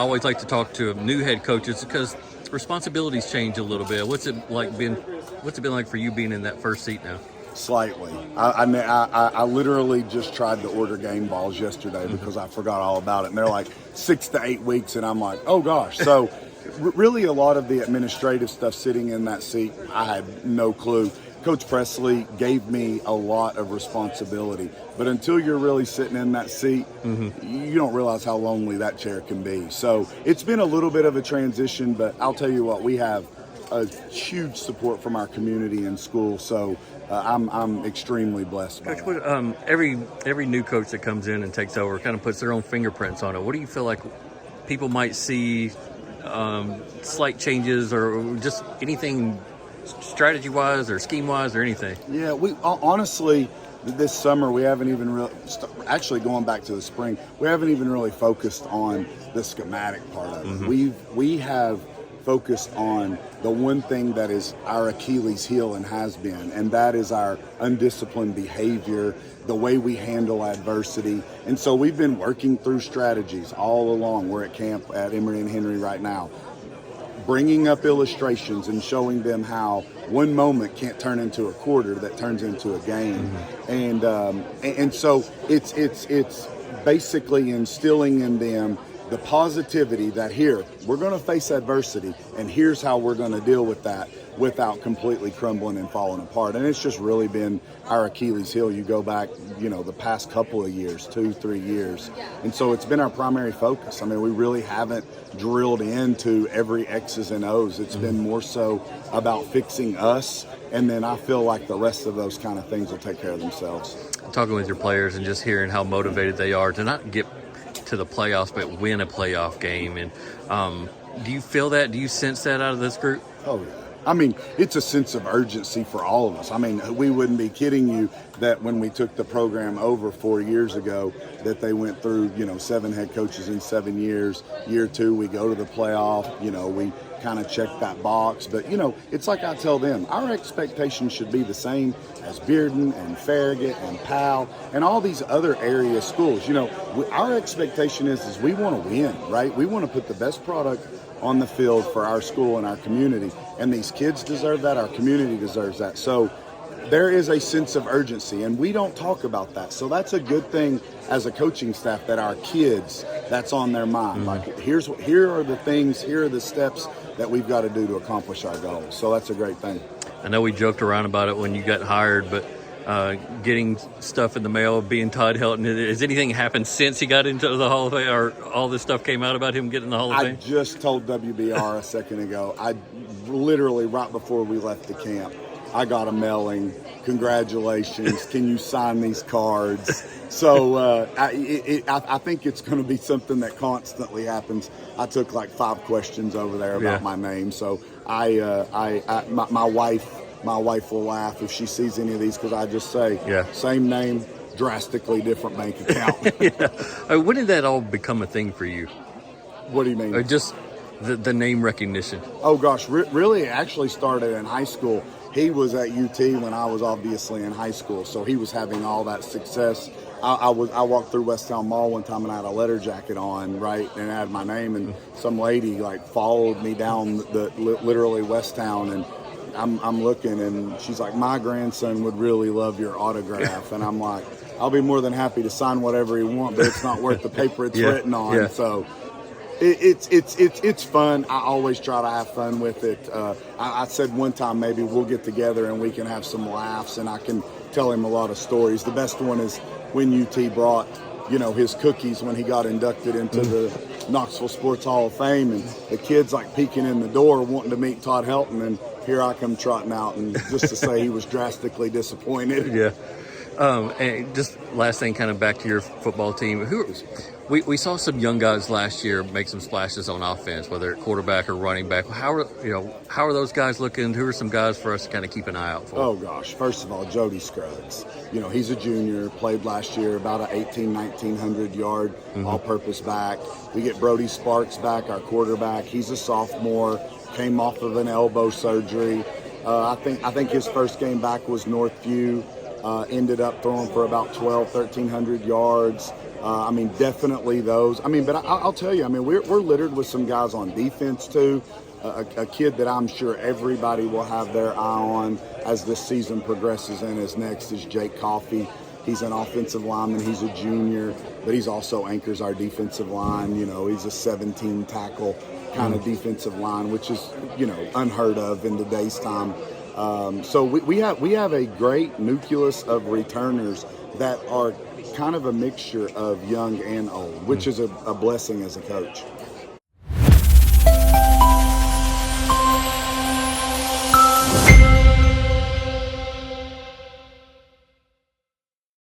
always like to talk to new head coaches because responsibilities change a little bit. What's it been like for you being in that first seat now? Slightly. I literally just tried to order game balls yesterday because I forgot all about it. And they're like 6 to 8 weeks, and I'm like, oh gosh. So really a lot of the administrative stuff sitting in that seat, I had no clue. Coach Presley gave me a lot of responsibility. But until you're really sitting in that seat, you don't realize how lonely that chair can be. So it's been a little bit of a transition, but I'll tell you what, we have a huge support from our community and school. So I'm extremely blessed by Coach, that. every new coach that comes in and takes over kind of puts their own fingerprints on it. What do you feel like people might see slight changes or just anything strategy-wise or scheme-wise or anything? Yeah, we honestly, this summer we haven't even really, actually going back to the spring, we haven't even really focused on the schematic part of it. We have focused on the one thing that is our Achilles heel and has been, and that is our undisciplined behavior, the way we handle adversity. And so we've been working through strategies all along. We're at camp at Emory and Henry right now, bringing up illustrations and showing them how one moment can't turn into a quarter that turns into a game. And so it's basically instilling in them the positivity that here, we're going to face adversity, and here's how we're going to deal with that without completely crumbling and falling apart. And it's just really been our Achilles heel. You go back, the past couple of years, 2-3 years. And so it's been our primary focus. I mean, we really haven't drilled into every X's and O's. It's been more so about fixing us, and then I feel like the rest of those kind of things will take care of themselves. Talking with your players and just hearing how motivated they are to not get to the playoffs, but win a playoff game. And do you feel that? Do you sense that out of this group? Oh, yeah. I mean, it's a sense of urgency for all of us. I mean, we wouldn't be kidding you that when we took the program over 4 years ago, that they went through, 7 head coaches in 7 years. Year 2, we go to the playoff. We kind of check that box. But, it's like I tell them, our expectations should be the same as Bearden and Farragut and Powell and all these other area schools. Our expectation is we want to win, right? We want to put the best product on the field for our school and our community. And these kids deserve that. Our community deserves that. So there is a sense of urgency, and we don't talk about that. So that's a good thing as a coaching staff, that our kids, that's on their mind. Like, here are the things, here are the steps that we've got to do to accomplish our goals. So that's a great thing. I know we joked around about it when you got hired, but getting stuff in the mail, being Todd Helton, has anything happened since he got into the Hall of Fame, or all this stuff came out about him getting in the Hall of Fame? I just told WBR a second ago. I literally, right before we left the camp, I got a mailing. Congratulations. Can you sign these cards? So I think it's going to be something that constantly happens. I took like 5 questions over there about my name. So my wife will laugh if she sees any of these, because I just say, same name, drastically different bank account. When did that all become a thing for you? What do you mean? Or just the name recognition? Oh, gosh. Really, it actually started in high school. He was at UT when I was obviously in high school, so he was having all that success. I walked through Westtown Mall one time and I had a letter jacket on, right, and it had my name, and some lady followed me down literally Westtown, and I'm looking, and she's like, my grandson would really love your autograph. And I'm like, I'll be more than happy to sign whatever he wants, but it's not worth the paper it's written on. So it's fun. I always try to have fun with it. I said one time maybe we'll get together and we can have some laughs, and I can tell him a lot of stories. The best one is when UT brought, his cookies when he got inducted into the Knoxville Sports Hall of Fame, and the kids peeking in the door wanting to meet Todd Helton, and here I come trotting out, and just to say he was drastically disappointed. Yeah. And just last thing, kind of back to your football team. We saw some young guys last year make some splashes on offense, whether at quarterback or running back. How are those guys looking? Who are some guys for us to kind of keep an eye out for? Oh gosh, first of all, Jody Scruggs. He's a junior, played last year, about a 1,900 yard all-purpose back. We get Brody Sparks back, our quarterback. He's a sophomore, came off of an elbow surgery. I think his first game back was Northview. Ended up throwing for about 1,300 yards. I mean, definitely those. I mean, but I'll tell you, I mean, we're littered with some guys on defense too. A kid that I'm sure everybody will have their eye on as this season progresses and as next is Jake Coffey. He's an offensive lineman. He's a junior, but he's also anchors our defensive line. You know, he's a 17 tackle kind of defensive line, which is, you know, unheard of in today's time. So we have a great nucleus of returners that are kind of a mixture of young and old, which is a blessing as a coach.